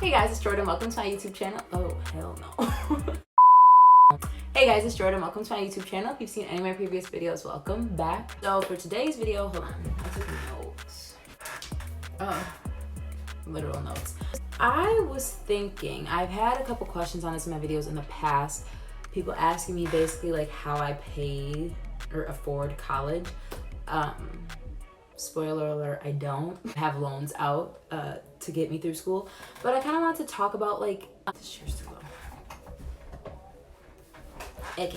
Hey guys, it's Jordan. Welcome to my YouTube channel. Oh, hell no. Hey guys, it's Jordan. Welcome to my YouTube channel. If you've seen any of my previous videos, welcome back. So for today's video, hold on. I took notes. Literal notes. I was thinking, I've had a couple questions on this in my videos in the past. People asking me basically like how I pay or afford college. Spoiler alert, I don't have loans out to get me through school, but I kind of want to talk about like this chair's too low. Okay.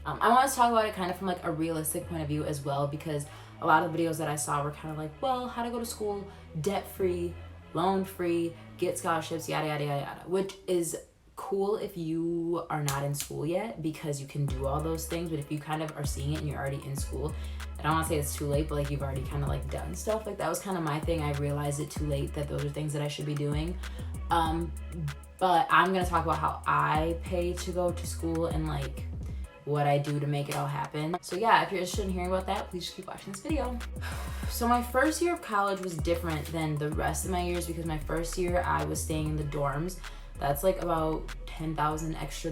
I want to talk about it kind of from like a realistic point of view as well, because a lot of videos that I saw were kind of like, well, how to go to school debt free, loan free, get scholarships, yada yada yada yada, which is cool if you are not in school yet because you can do all those things. But if you kind of are seeing it and you're already in school, I don't want to say it's too late, but like you've already kind of like done stuff, like that was kind of my thing. I realized it too late that those are things that I should be doing. But I'm gonna talk about how I pay to go to school and like what I do to make it all happen. So yeah, if you're interested in hearing about that, please just keep watching this video. So my first year of college was different than the rest of my years because my first year I was staying in the dorms. That's like about $10,000 extra.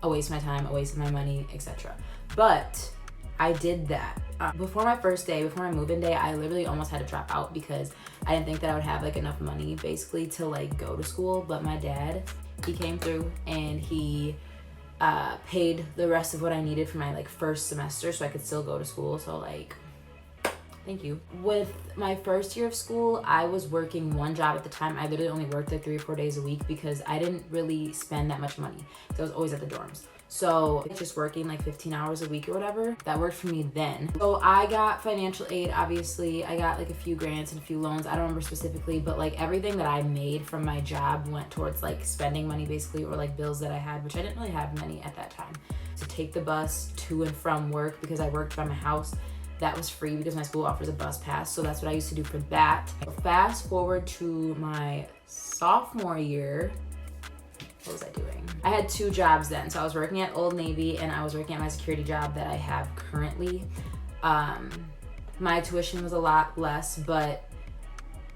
A waste of my time, a waste of my money, etc. But I did that. Before my first day, before my move-in day, I literally almost had to drop out because I didn't think that I would have like enough money basically to like go to school. But my dad, he came through and he paid the rest of what I needed for my like first semester so I could still go to school. So like, thank you. With my first year of school, I was working one job at the time. I literally only worked like 3 or 4 days a week because I didn't really spend that much money. So I was always at the dorms. So just working like 15 hours a week or whatever, that worked for me then. So I got financial aid, obviously. I got like a few grants and a few loans. I don't remember specifically, but like everything that I made from my job went towards like spending money basically, or like bills that I had, which I didn't really have many at that time. To take the bus to and from work because I worked by my house, that was free because my school offers a bus pass. So that's what I used to do for that. Fast forward to my sophomore year, what was I doing? I had 2 jobs then. So I was working at Old Navy and I was working at my security job that I have currently. My tuition was a lot less, but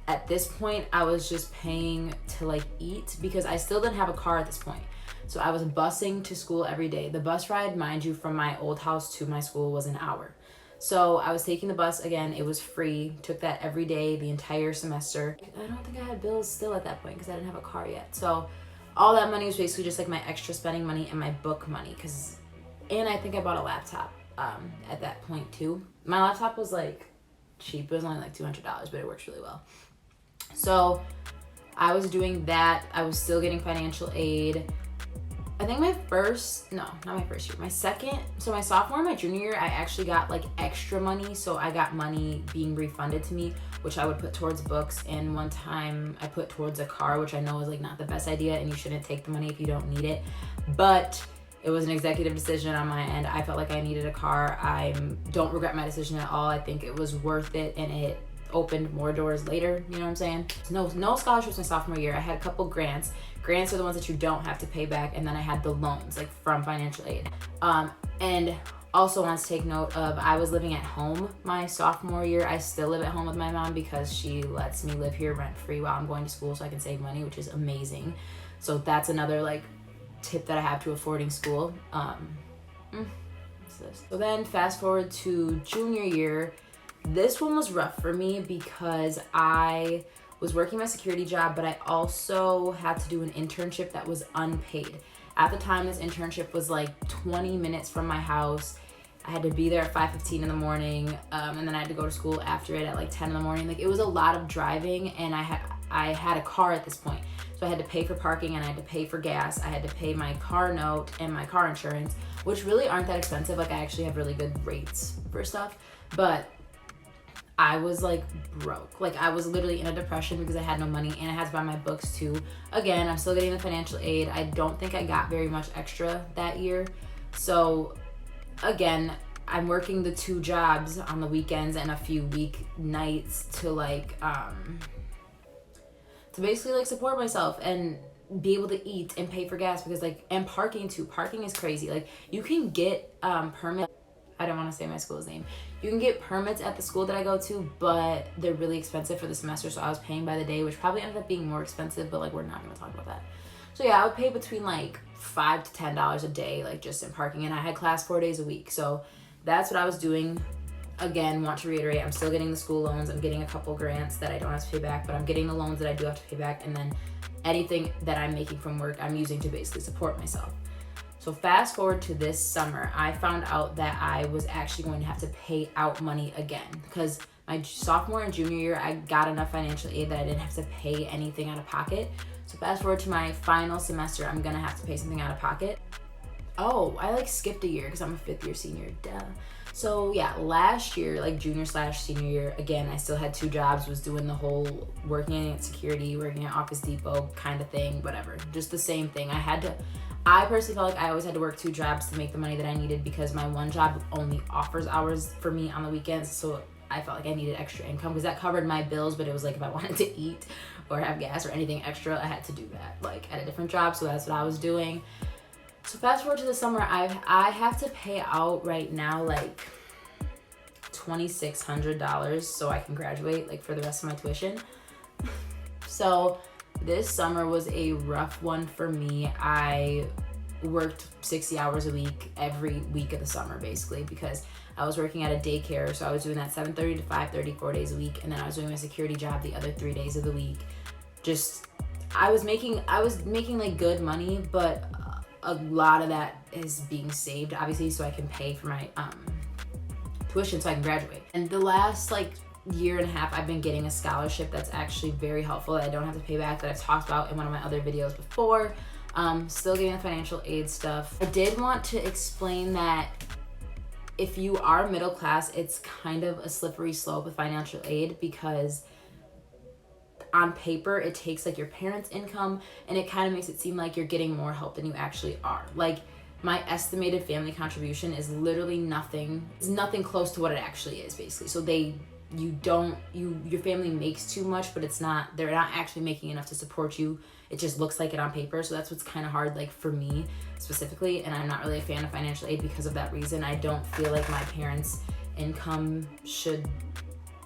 at this point I was just paying to like eat because I still didn't have a car at this point. So I was busing to school every day. The bus ride, mind you, from my old house to my school was an hour. So I was taking the bus again. It was free. Took that every day, the entire semester. I don't think I had bills still at that point because I didn't have a car yet. So all that money was basically just like my extra spending money and my book money. And I think I bought a laptop at that point too. My laptop was like cheap. It was only like $200, but it works really well. So I was doing that. I was still getting financial aid. I think my sophomore and my junior year, I actually got like extra money. So I got money being refunded to me, which I would put towards books. And one time I put towards a car, which I know is like not the best idea and you shouldn't take the money if you don't need it. But it was an executive decision on my end. I felt like I needed a car. I don't regret my decision at all. I think it was worth it and it opened more doors later, you know what I'm saying? No scholarships my sophomore year. I had a couple grants. Grants are the ones that you don't have to pay back, and then I had the loans like from financial aid. And also want to take note of, I was living at home my sophomore year. I still live at home with my mom because she lets me live here rent free while I'm going to school so I can save money, which is amazing. So that's another like tip that I have to affording school. What's this? So then fast forward to junior year. This one was rough for me because I was working my security job, but I also had to do an internship that was unpaid. At the time, this internship was like 20 minutes from my house. I had to be there at 5:15 in the morning, and then I had to go to school after it at like 10 in the morning. Like it was a lot of driving, and I had a car at this point. So I had to pay for parking and I had to pay for gas. I had to pay my car note and my car insurance, which really aren't that expensive. Like I actually have really good rates for stuff, but I was like broke. Like I was literally in a depression because I had no money and I had to buy my books too. Again, I'm still getting the financial aid. I don't think I got very much extra that year. So again, I'm working the 2 jobs on the weekends and a few weeknights to like, to basically like support myself and be able to eat and pay for gas because like, and parking too. Parking is crazy. Like you can get permit I don't want to say my school's name. You can get permits at the school that I go to, but they're really expensive for the semester, so I was paying by the day, which probably ended up being more expensive, but like we're not going to talk about that. So yeah, I would pay between like $5 to $10 a day, like just in parking, and I had class 4 days a week. So that's what I was doing. Again, want to reiterate, I'm still getting the school loans. I'm getting a couple grants that I don't have to pay back, but I'm getting the loans that I do have to pay back, and then anything that I'm making from work, I'm using to basically support myself. So fast forward to this summer, I found out that I was actually going to have to pay out money again, because my sophomore and junior year, I got enough financial aid that I didn't have to pay anything out of pocket. So fast forward to my final semester, I'm gonna have to pay something out of pocket. Oh, I like skipped a year because I'm a 5th year senior, duh. So yeah, last year, like junior/senior year, again, I still had 2 jobs, was doing the whole working at security, working at Office Depot kind of thing, whatever. Just the same thing. I personally felt like I always had to work 2 jobs to make the money that I needed, because my one job only offers hours for me on the weekends. So I felt like I needed extra income because that covered my bills, but it was like if I wanted to eat or have gas or anything extra, I had to do that like at a different job. So that's what I was doing. So fast forward to the summer, I have to pay out right now like $2,600 so I can graduate, like for the rest of my tuition. So this summer was a rough one for me. I worked 60 hours a week every week of the summer, basically, because I was working at a daycare. So I was doing that 7:30 to 5:30, 4 days a week. And then I was doing my security job the other 3 days of the week. Just, I was making like good money, but a lot of that is being saved, obviously, so I can pay for my tuition so I can graduate. And the last like year and a half, I've been getting a scholarship that's actually very helpful that I don't have to pay back, that I've talked about in one of my other videos before. Still getting the financial aid stuff. I did want to explain that if you are middle class, it's kind of a slippery slope with financial aid, because on paper it takes like your parents' income and it kind of makes it seem like you're getting more help than you actually are. Like my estimated family contribution is literally nothing. It's nothing close to what it actually is, basically. So your family makes too much, but they're not actually making enough to support you. It just looks like it on paper. So that's what's kind of hard, like for me specifically. And I'm not really a fan of financial aid because of that reason. I don't feel like my parents' income should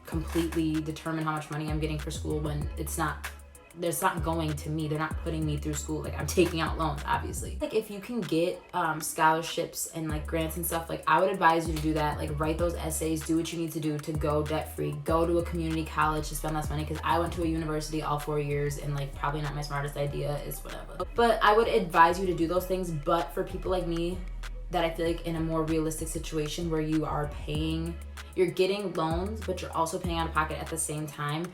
completely determine how much money I'm getting for school, when it's not going to me. They're not putting me through school. Like I'm taking out loans, obviously. Like if you can get scholarships and like grants and stuff, like I would advise you to do that. Like write those essays, do what you need to do to go debt free, go to a community college to spend less money, because I went to a university all 4 years and like probably not my smartest idea, is whatever. But I would advise you to do those things. But for people like me that I feel like in a more realistic situation where you're getting loans, but you're also paying out of pocket at the same time.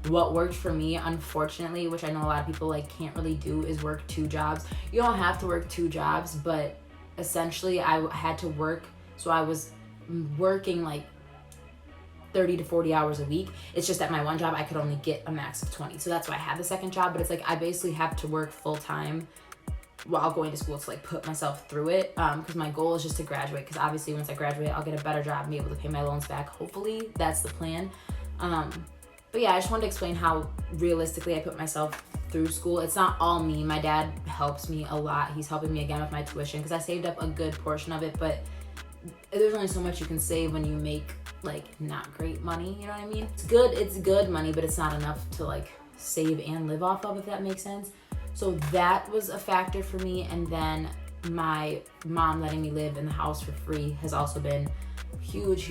What worked for me, unfortunately, which I know a lot of people like can't really do, is work 2 jobs. You don't have to work 2 jobs, but essentially I had to work. So I was working like 30 to 40 hours a week. It's just that my one job, I could only get a max of 20. So that's why I had the second job. But it's like I basically have to work full time while going to school to like put myself through it, because my goal is just to graduate, because obviously once I graduate I'll get a better job and be able to pay my loans back. Hopefully that's the plan. But yeah, I just wanted to explain how realistically I put myself through school. It's not all me. My dad helps me a lot. He's helping me again with my tuition, because I saved up a good portion of it, but there's only so much you can save when you make like not great money, you know what I mean? It's good money, but it's not enough to like save and live off of, if that makes sense. So that was a factor for me. And then my mom letting me live in the house for free has also been huge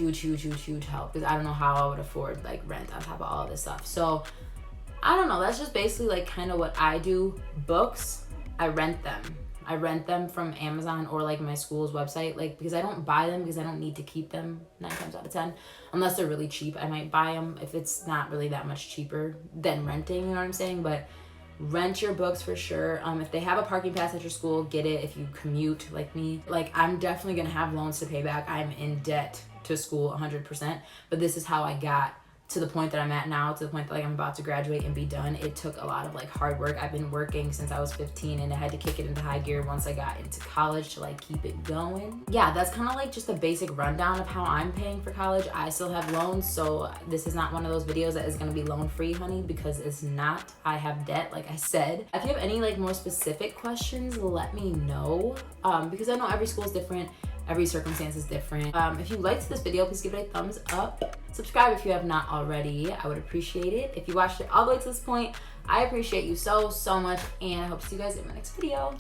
help, because I don't know how I would afford like rent on top of all of this stuff. So I don't know, that's just basically like kind of what I do. Books, I rent them from Amazon or like my school's website, like because I don't buy them because I don't need to keep them 9 times out of 10, unless they're really cheap. I might buy them if it's not really that much cheaper than renting, you know what I'm saying? But rent your books for sure. If they have a parking pass at your school, get it. If you commute like me, like I'm definitely gonna have loans to pay back. I'm in debt to school 100%, but this is how I got to the point that I'm at now, to the point that like I'm about to graduate and be done. It took a lot of like hard work. I've been working since I was 15 and I had to kick it into high gear once I got into college to like keep it going. Yeah, that's kind of like just a basic rundown of how I'm paying for college. I still have loans, so this is not one of those videos that is going to be loan free, honey, because it's not. I have debt, like I said. If you have any like more specific questions, let me know, because I know every school is different. Every circumstance is different. If you liked this video, please give it a thumbs up. Subscribe if you have not already. I would appreciate it. If you watched it all the way to this point, I appreciate you so much, and I hope to see you guys in my next video.